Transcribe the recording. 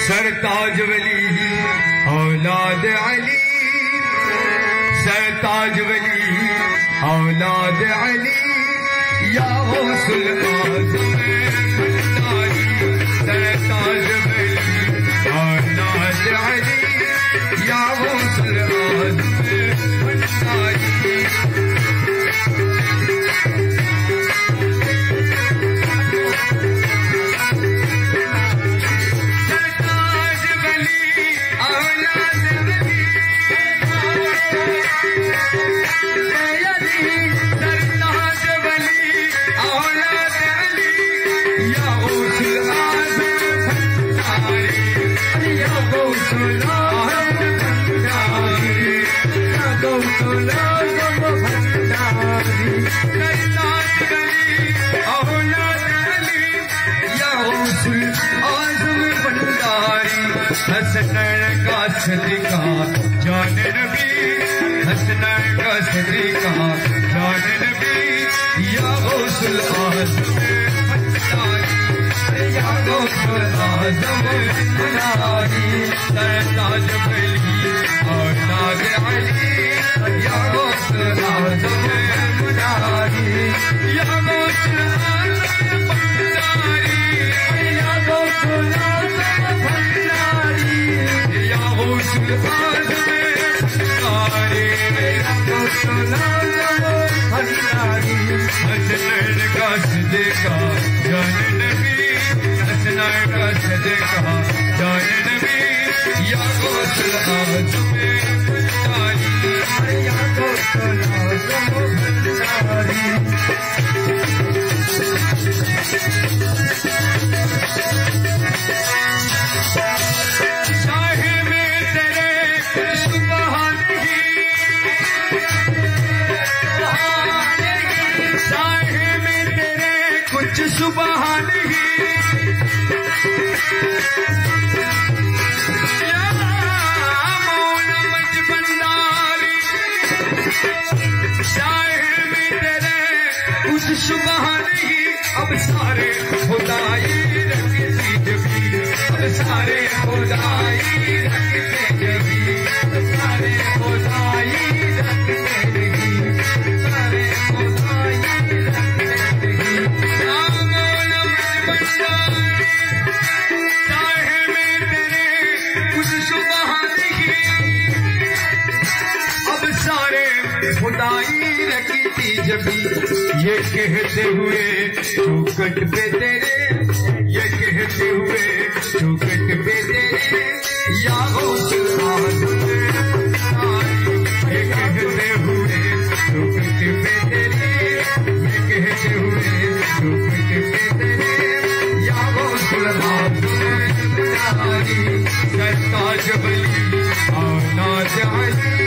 सरताज वली औलाद अली, सरताज वली औलाद अली, या गौसुल आज़म भंडारी, सरताज वली औलाद अली, या गौसुल आज़म भंडारी। हसनैन का सदका जान नबी, हसनैन का सदका जान नबी, या गौसुल आज़म भंडारी, या गौसुल आज़म भंडारी, सरताज वली औलाद अली, या गौसुल आज़म भंडारी, या गौसुल आज़म भंडारी, या गौसुल आज़म भंडारी, या गौसुल आज़म भंडारी, गौसुल आज़म भंडारी। हसनैन का सदका जान नबी, हसनैन का सदका जान नबी, या गौसुल आज़म भंडारी, या गौसुल आज़म भंडारी। सुबह नहीं या मौला मज भंडारी, शायर में तेरे कुछ सुबह नहीं, अब सारे खुदाई रखती जबी, अब सारे खुदाई रखते जबी, सारे खुदाई रखते जबी, सारे खुदाई रखते जबी। खुदाई रखी जबी, ये कहते हुए चौखट पे तेरे, ये कहते हुए चौखट पे तेरे, या गौसुल आज़म भंडारी, ये कहते हुए चौखट पे तेरे, ये कहते हुए चौखट पे तेरे, या गौसुल आज़म भंडारी, सरताज वली औलाद अली,